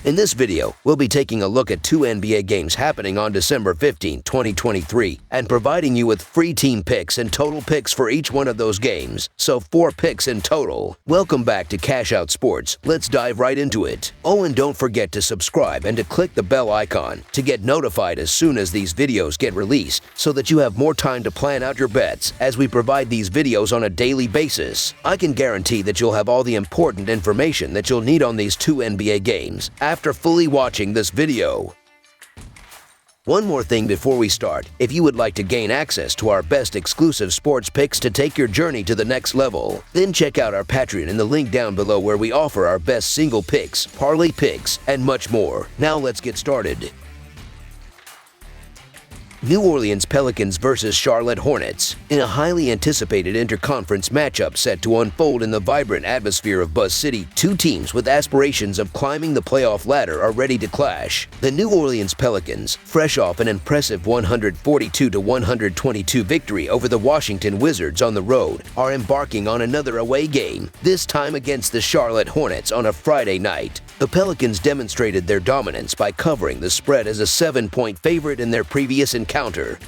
In this video, we'll be taking a look at 2 NBA games happening on December 15, 2023, and providing you with free team picks and total picks for each one of those games, so 4 picks in total. Welcome back to Cash Out Sports. Let's dive right into it. Oh, and don't forget to subscribe and to click the bell icon to get notified as soon as these videos get released, so that you have more time to plan out your bets as we provide these videos on a daily basis. I can guarantee that you'll have all the important information that you'll need on these 2 NBA games after fully watching this video. One more thing before we start, if you would like to gain access to our best exclusive sports picks to take your journey to the next level, then check out our Patreon in the link down below where we offer our best single picks, parlay picks, and much more. Now let's get started. New Orleans Pelicans versus Charlotte Hornets. In a highly anticipated interconference matchup set to unfold in the vibrant atmosphere of Buzz City, 2 teams with aspirations of climbing the playoff ladder are ready to clash. The New Orleans Pelicans, fresh off an impressive 142-122 victory over the Washington Wizards on the road, are embarking on another away game, this time against the Charlotte Hornets on a Friday night. The Pelicans demonstrated their dominance by covering the spread as a 7-point favorite in their previous encounter.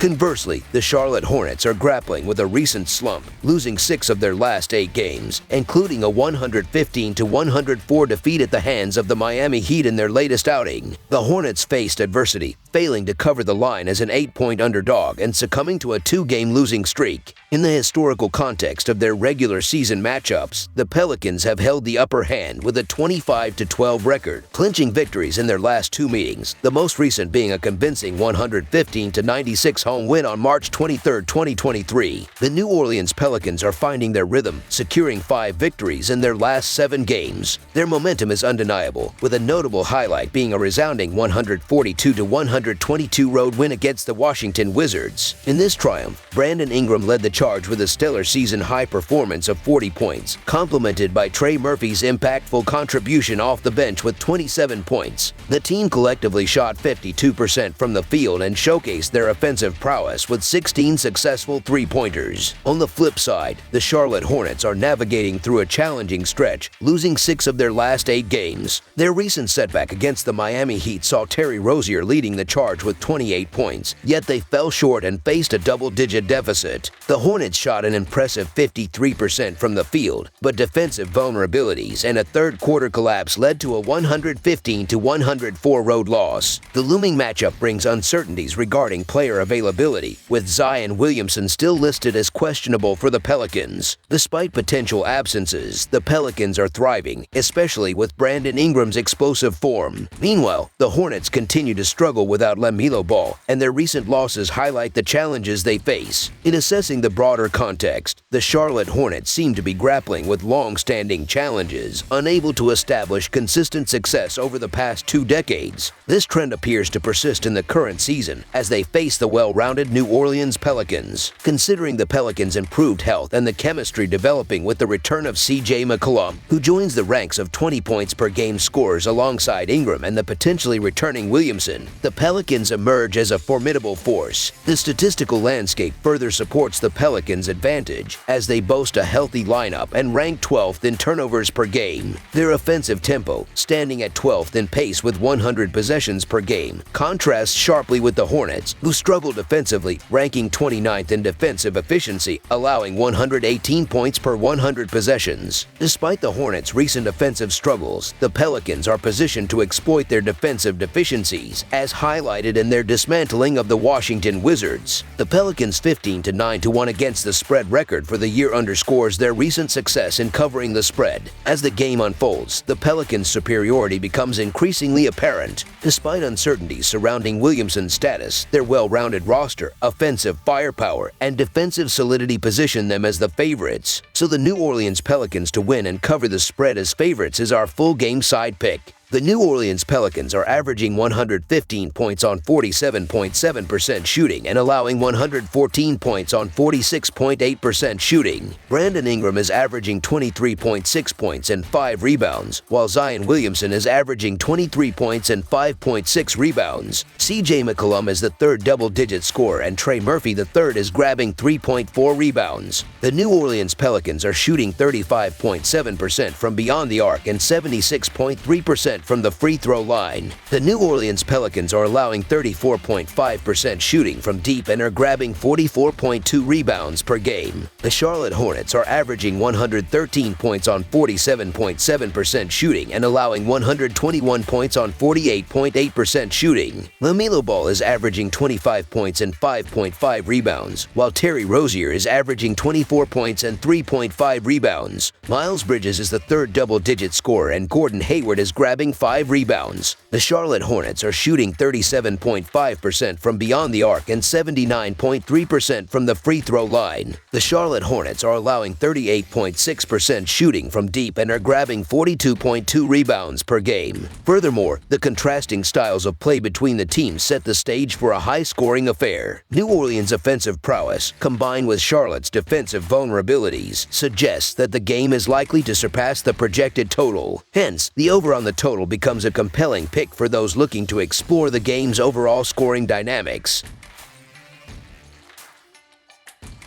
Conversely, the Charlotte Hornets are grappling with a recent slump, losing 6 of their last 8 games, including a 115-104 defeat at the hands of the Miami Heat in their latest outing. The Hornets faced adversity, failing to cover the line as an 8-point underdog and succumbing to a 2-game losing streak. In the historical context of their regular season matchups, the Pelicans have held the upper hand with a 25-12 record, clinching victories in their last 2 meetings, the most recent being a convincing 115-96 home win on March 23, 2023. The New Orleans Pelicans are finding their rhythm, securing 5 victories in their last 7 games. Their momentum is undeniable, with a notable highlight being a resounding 142-122 road win against the Washington Wizards. In this triumph, Brandon Ingram led the charge with a stellar season-high performance of 40 points, complemented by Trey Murphy's impactful contribution off the bench with 27 points. The team collectively shot 52% from the field and showcased their offensive prowess with 16 successful 3-pointers. On the flip side, the Charlotte Hornets are navigating through a challenging stretch, losing 6 of their last 8 games. Their recent setback against the Miami Heat saw Terry Rozier leading the charge with 28 points, yet they fell short and faced a double-digit deficit. The Hornets shot an impressive 53% from the field, but defensive vulnerabilities and a third-quarter collapse led to a 115-104 road loss. The looming matchup brings uncertainties regarding player availability, with Zion Williamson still listed as questionable for the Pelicans. Despite potential absences, the Pelicans are thriving, especially with Brandon Ingram's explosive form. Meanwhile, the Hornets continue to struggle without LaMelo Ball, and their recent losses highlight the challenges they face. In assessing the broader context, the Charlotte Hornets seem to be grappling with long-standing challenges, unable to establish consistent success over the past 2 decades. This trend appears to persist in the current season as they face the well-rounded New Orleans Pelicans. Considering the Pelicans' improved health and the chemistry developing with the return of CJ McCollum, who joins the ranks of 20 points per game scorers alongside Ingram and the potentially returning Williamson, the Pelicans emerge as a formidable force. The statistical landscape further supports the Pelicans' advantage as they boast a healthy lineup and rank 12th in turnovers per game. Their offensive tempo, standing at 12th in pace with 100 possessions per game, contrasts sharply with the Hornets, who struggle defensively, ranking 29th in defensive efficiency, allowing 118 points per 100 possessions. Despite the Hornets' recent offensive struggles, the Pelicans are positioned to exploit their defensive deficiencies, as highlighted in their dismantling of the Washington Wizards. The Pelicans' 15-9-1 against the spread record for the year underscores their recent success in covering the spread. As the game unfolds, the Pelicans' superiority becomes increasingly apparent. Despite uncertainties surrounding Williamson's status, their well-rounded roster, offensive firepower, and defensive solidity position them as the favorites. So the New Orleans Pelicans to win and cover the spread as favorites is our full game side pick. The New Orleans Pelicans are averaging 115 points on 47.7% shooting and allowing 114 points on 46.8% shooting. Brandon Ingram is averaging 23.6 points and 5 rebounds, while Zion Williamson is averaging 23 points and 5.6 rebounds. CJ McCollum is the third double-digit scorer, and Trey Murphy the third is grabbing 3.4 rebounds. The New Orleans Pelicans are shooting 35.7% from beyond the arc and 76.3% 42% from the free throw line. The New Orleans Pelicans are allowing 34.5% shooting from deep and are grabbing 44.2 rebounds per game. The Charlotte Hornets are averaging 113 points on 47.7% shooting and allowing 121 points on 48.8% shooting. LaMelo Ball is averaging 25 points and 5.5 rebounds, while Terry Rozier is averaging 24 points and 3.5 rebounds. Miles Bridges is the third double-digit scorer and Gordon Hayward is grabbing 5 rebounds. The Charlotte Hornets are shooting 37.5% from beyond the arc and 79.3% from the free throw line. The Charlotte Hornets are allowing 38.6% shooting from deep and are grabbing 42.2 rebounds per game. Furthermore, the contrasting styles of play between the teams set the stage for a high-scoring affair. New Orleans' offensive prowess, combined with Charlotte's defensive vulnerabilities, suggests that the game is likely to surpass the projected total. Hence, the over on the total becomes a compelling pick for those looking to explore the game's overall scoring dynamics.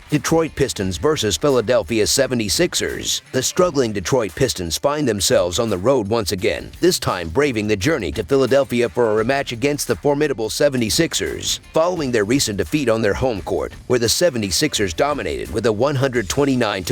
Detroit Pistons versus Philadelphia 76ers. The struggling Detroit Pistons find themselves on the road once again, this time braving the journey to Philadelphia for a rematch against the formidable 76ers. Following their recent defeat on their home court, where the 76ers dominated with a 129-111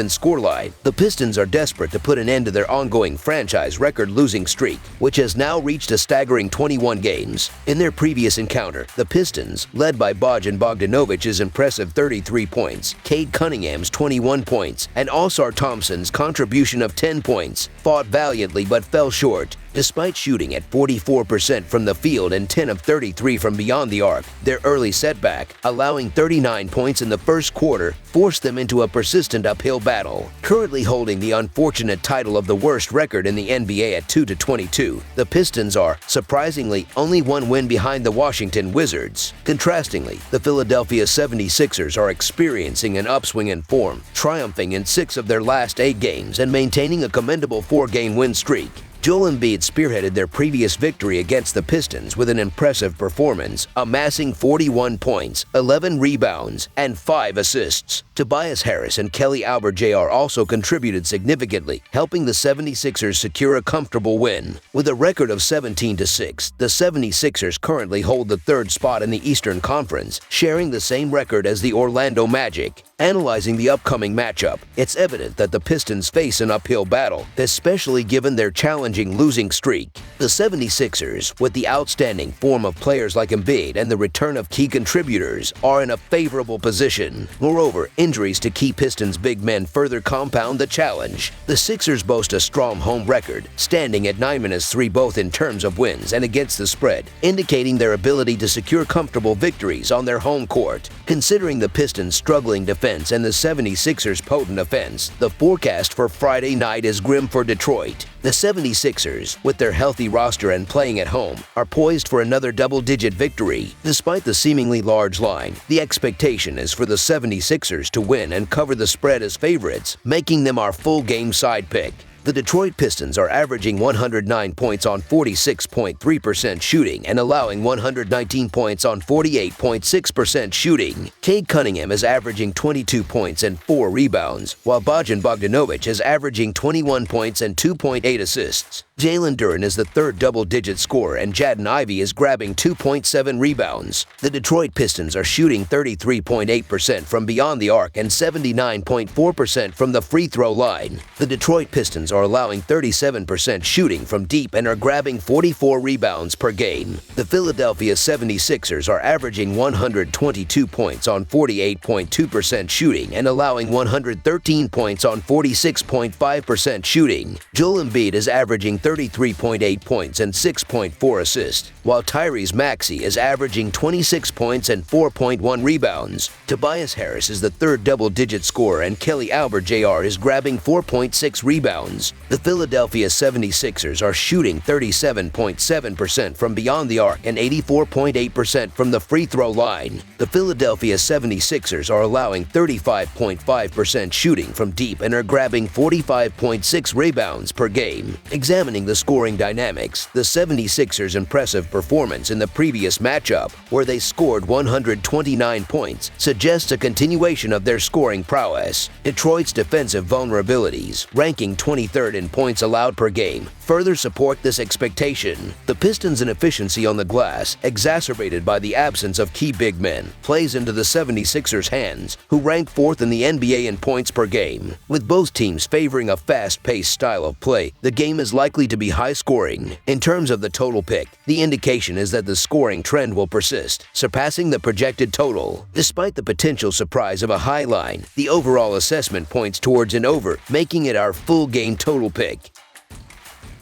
scoreline, the Pistons are desperate to put an end to their ongoing franchise record-losing streak, which has now reached a staggering 21 games. In their previous encounter, the Pistons, led by Bogdanovic's impressive 33 points, Cade Cunningham's 21 points, and Ausar Thompson's contribution of 10 points, fought valiantly but fell short. Despite shooting at 44% from the field and 10 of 33 from beyond the arc, their early setback, allowing 39 points in the first quarter, forced them into a persistent uphill battle. Currently holding the unfortunate title of the worst record in the NBA at 2-22, the Pistons are, surprisingly, only one win behind the Washington Wizards. Contrastingly, the Philadelphia 76ers are experiencing an upswing in form, triumphing in 6 of their last 8 games and maintaining a commendable 4-game win streak. Joel Embiid spearheaded their previous victory against the Pistons with an impressive performance, amassing 41 points, 11 rebounds, and 5 assists. Tobias Harris and Kelly Oubre Jr. also contributed significantly, helping the 76ers secure a comfortable win. With a record of 17-6, the 76ers currently hold the 3rd spot in the Eastern Conference, sharing the same record as the Orlando Magic. Analyzing the upcoming matchup, it's evident that the Pistons face an uphill battle, especially given their challenging losing streak. The 76ers, with the outstanding form of players like Embiid and the return of key contributors, are in a favorable position. Moreover, injuries to key Pistons big men further compound the challenge. The Sixers boast a strong home record, standing at 9-3 both in terms of wins and against the spread, indicating their ability to secure comfortable victories on their home court. Considering the Pistons' struggling defense and the 76ers' potent offense, the forecast for Friday night is grim for Detroit. The 76ers, with their healthy roster and playing at home, are poised for another double-digit victory. Despite the seemingly large line, the expectation is for the 76ers to win and cover the spread as favorites, making them our full-game side pick. The Detroit Pistons are averaging 109 points on 46.3% shooting and allowing 119 points on 48.6% shooting. Cade Cunningham is averaging 22 points and 4 rebounds, while Bogdanovich is averaging 21 points and 2.8 assists. Jalen Duren is the 3rd double-digit scorer and Jaden Ivey is grabbing 2.7 rebounds. The Detroit Pistons are shooting 33.8% from beyond the arc and 79.4% from the free throw line. The Detroit Pistons are allowing 37% shooting from deep and are grabbing 44 rebounds per game. The Philadelphia 76ers are averaging 122 points on 48.2% shooting and allowing 113 points on 46.5% shooting. Joel Embiid is averaging 33.8 points and 6.4 assists, while Tyrese Maxey is averaging 26 points and 4.1 rebounds. Tobias Harris is the 3rd double-digit scorer and Kelly Oubre Jr. is grabbing 4.6 rebounds. The Philadelphia 76ers are shooting 37.7% from beyond the arc and 84.8% from the free throw line. The Philadelphia 76ers are allowing 35.5% shooting from deep and are grabbing 45.6 rebounds per game. Examining the scoring dynamics, the 76ers' impressive performance in the previous matchup, where they scored 129 points, suggests a continuation of their scoring prowess. Detroit's defensive vulnerabilities, ranking 23rd in points allowed per game, further support this expectation. The Pistons' inefficiency on the glass, exacerbated by the absence of key big men, plays into the 76ers' hands, who rank 4th in the NBA in points per game. With both teams favoring a fast-paced style of play, the game is likely to be high-scoring. In terms of the total pick, the indication is that the scoring trend will persist, surpassing the projected total. Despite the potential surprise of a high line, the overall assessment points towards an over, making it our full game total pick.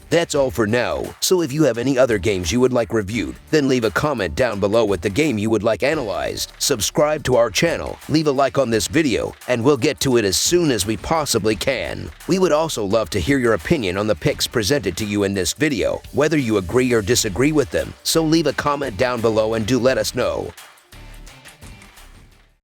That's all for now, so if you have any other games you would like reviewed, then leave a comment down below with the game you would like analyzed. Subscribe to our channel, leave a like on this video, and we'll get to it as soon as we possibly can. We would also love to hear your opinion on the picks presented to you in this video, whether you agree or disagree with them, so leave a comment down below and do let us know.